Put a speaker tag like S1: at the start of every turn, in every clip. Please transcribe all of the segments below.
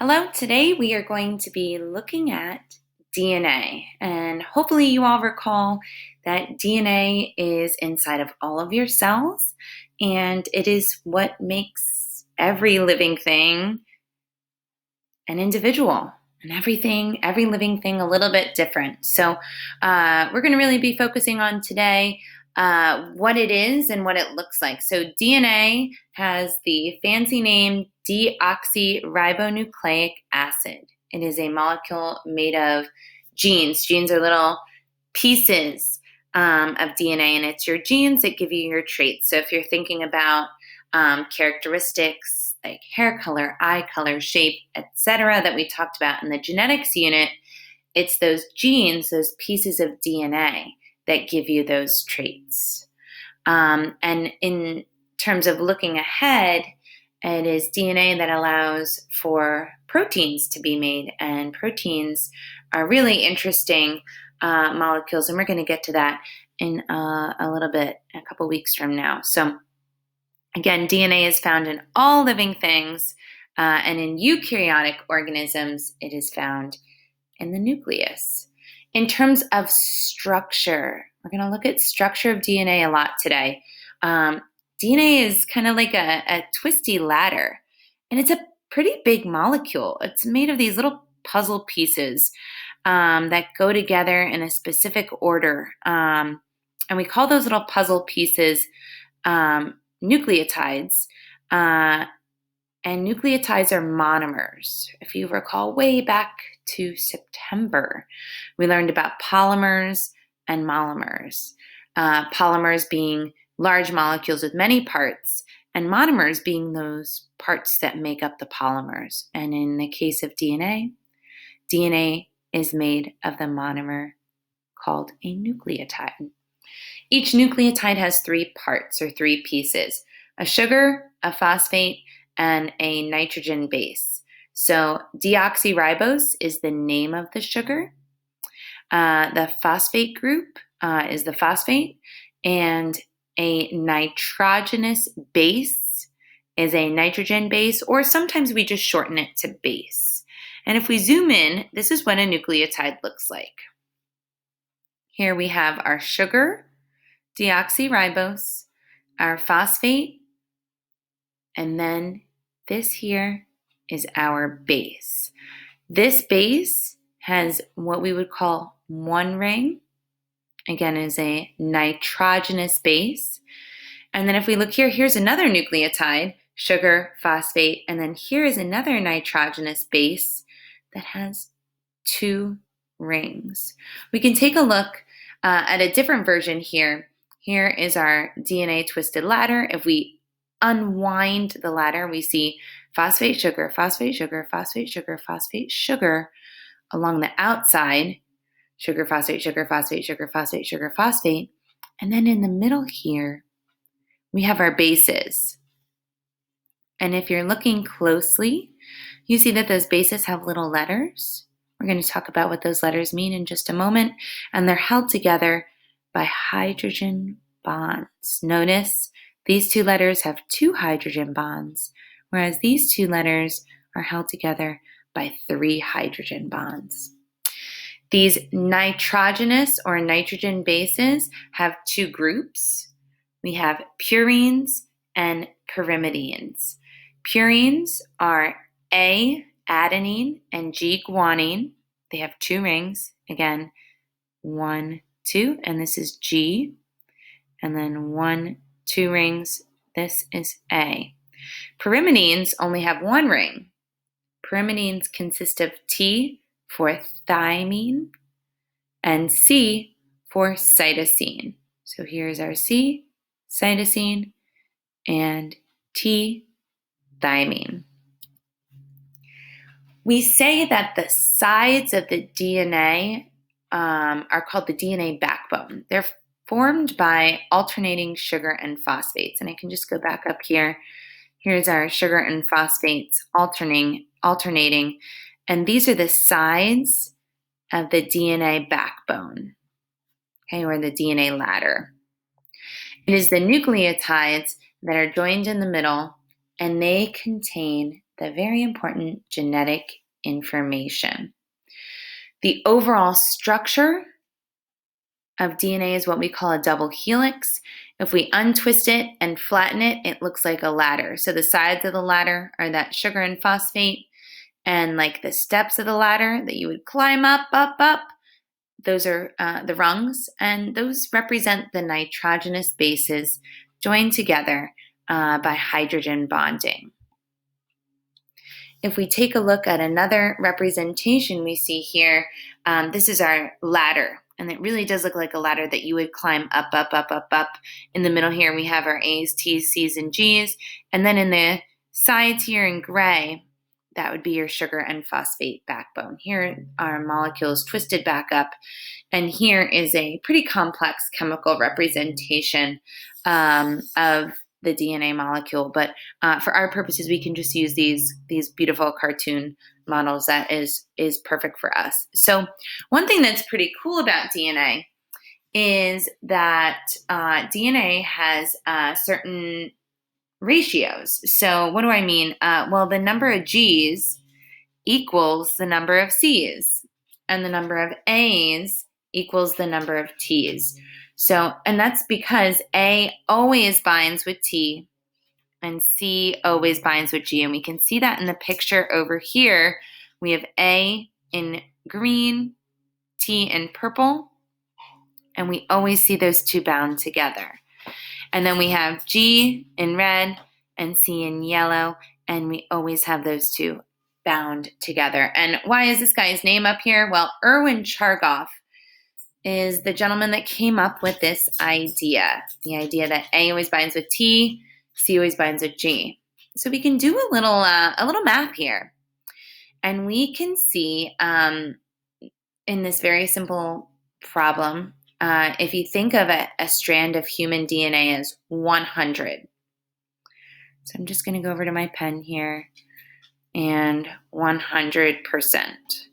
S1: Hello, today we are going to be looking at DNA. And hopefully, you all recall that DNA is inside of all of your cells, and it is what makes every living thing an individual, and every living thing a little bit different. So, we're going to really be focusing on today what it is and what it looks like. So, DNA has the fancy name deoxyribonucleic acid. It is a molecule made of genes. Genes are little pieces of DNA, and it's your genes that give you your traits. So, if you're thinking about characteristics like hair color, eye color, shape, etc., that we talked about in the genetics unit, it's those genes, those pieces of DNA that give you those traits. And in terms of looking ahead, it is DNA that allows for proteins to be made, and proteins are really interesting molecules, and we're going to get to that in a little bit, a couple weeks from now. So again, DNA is found in all living things, and in eukaryotic organisms, it is found in the nucleus. In terms of structure, we're going to look at structure of DNA a lot today. DNA is kind of like a twisty ladder, and it's a pretty big molecule. It's made of these little puzzle pieces that go together in a specific order. And we call those little puzzle pieces nucleotides, and nucleotides are monomers. If you recall way back to September, we learned about polymers and monomers. Polymers being large molecules with many parts, and monomers being those parts that make up the polymers. And in the case of DNA, DNA is made of the monomer called a nucleotide. Each nucleotide has three parts or three pieces: a sugar, a phosphate, and a nitrogen base. So deoxyribose is the name of the sugar. The phosphate group is the phosphate, and a nitrogenous base is a nitrogen base, or sometimes we just shorten it to base. And if we zoom in, this is what a nucleotide looks like. Here we have our sugar, deoxyribose, our phosphate, and then this here is our base. This base has what we would call one ring. Again, is a nitrogenous base. And then if we look here, here's another nucleotide, sugar, phosphate, and then here is another nitrogenous base that has two rings. We can take a look at a different version here. Here is our DNA twisted ladder. If we unwind the ladder, we see phosphate, sugar, phosphate, sugar, phosphate, sugar, phosphate, sugar along the outside. Sugar, phosphate, sugar, phosphate, sugar, phosphate, sugar, phosphate. And then in the middle here, we have our bases. And if you're looking closely, you see that those bases have little letters. We're going to talk about what those letters mean in just a moment. And they're held together by hydrogen bonds. Notice these two letters have two hydrogen bonds, whereas these two letters are held together by three hydrogen bonds. These nitrogenous or nitrogen bases have two groups. We have purines and pyrimidines. Purines are A, adenine, and G, guanine. They have two rings. Again, 1, 2, and this is G. And then 1, 2 rings. This is A. Pyrimidines only have one ring. Pyrimidines consist of T for thymine and C for cytosine. So here's our C, cytosine, and T, thymine. We say that the sides of the DNA are called the DNA backbone. They're formed by alternating sugar and phosphates. And I can just go back up here. Here's our sugar and phosphates alternating. And these are the sides of the DNA backbone, okay, or the DNA ladder. It is the nucleotides that are joined in the middle, and they contain the very important genetic information. The overall structure of DNA is what we call a double helix. If we untwist it and flatten it, it looks like a ladder. So the sides of the ladder are that sugar and phosphate, and like the steps of the ladder that you would climb up, those are the rungs, and those represent the nitrogenous bases joined together by hydrogen bonding. If we take a look at another representation we see here, this is our ladder. And it really does look like a ladder that you would climb up. In the middle here, we have our A's, T's, C's, and G's. And then in the sides here in gray, that would be your sugar and phosphate backbone. Here are molecules twisted back up. And here is a pretty complex chemical representation of the DNA molecule. But for our purposes, we can just use these beautiful cartoon models. That is perfect for us. So one thing that's pretty cool about DNA is that DNA has certain ratios. So what do I mean? Well, the number of G's equals the number of C's, and the number of A's equals the number of T's. So, and that's because A always binds with T and C always binds with G. And we can see that in the picture over here. We have A in green, T in purple, and we always see those two bound together. And then we have G in red and C in yellow, and we always have those two bound together. And why is this guy's name up here? Well, Erwin Chargaff is the gentleman that came up with this idea, the idea that A always binds with T, C always binds with G. So we can do a little math here. And we can see in this very simple problem, if you think of a strand of human DNA as 100. So I'm just going to go over to my pen here, and 100%,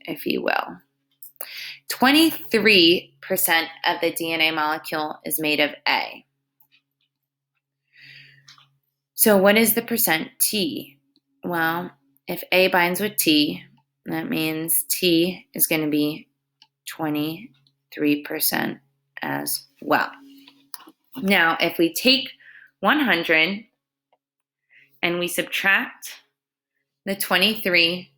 S1: if you will. 23% of the DNA molecule is made of A. So what is the percent T? Well, if A binds with T, that means T is going to be 23% as well. Now, if we take 100 and we subtract the 23%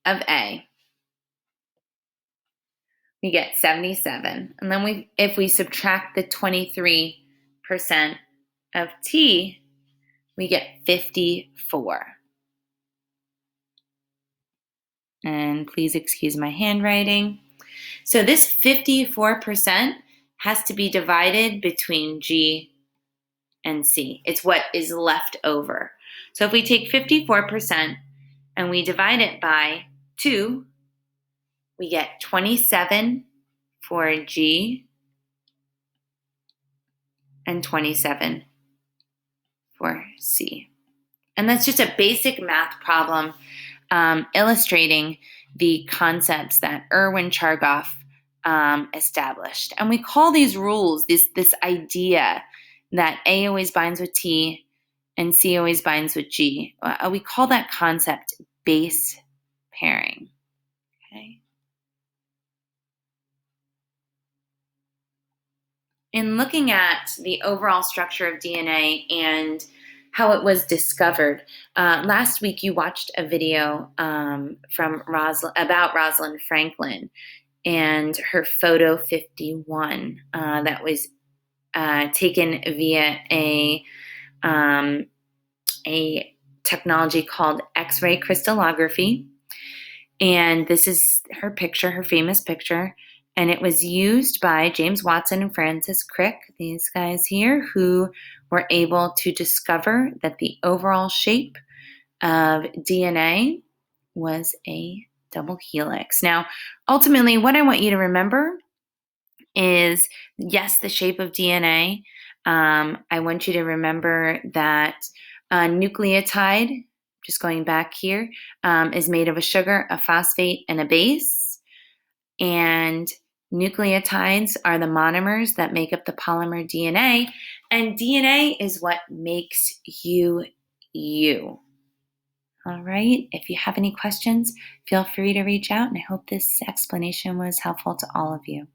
S1: of A, we get 77. And then if we subtract the 23% of T, we get 54. And please excuse my handwriting. So this 54% has to be divided between G and C. It's what is left over. So if we take 54% and we divide it by 2, we get 27 for G and 27 for C. And that's just a basic math problem illustrating the concepts that Erwin Chargaff established. And we call these rules, this idea that A always binds with T and C always binds with G. We call that concept base pairing. Okay. In looking at the overall structure of DNA and how it was discovered, last week you watched a video about Rosalind Franklin and her photo 51 that was taken via a technology called X-ray crystallography. And this is her picture, her famous picture. And it was used by James Watson and Francis Crick, these guys here, who were able to discover that the overall shape of DNA was a double helix. Now, ultimately, what I want you to remember is, yes, the shape of DNA. I want you to remember that a nucleotide, just going back here, is made of a sugar, a phosphate, and a base. And nucleotides are the monomers that make up the polymer DNA. And DNA is what makes you, you. All right. If you have any questions, feel free to reach out, and I hope this explanation was helpful to all of you.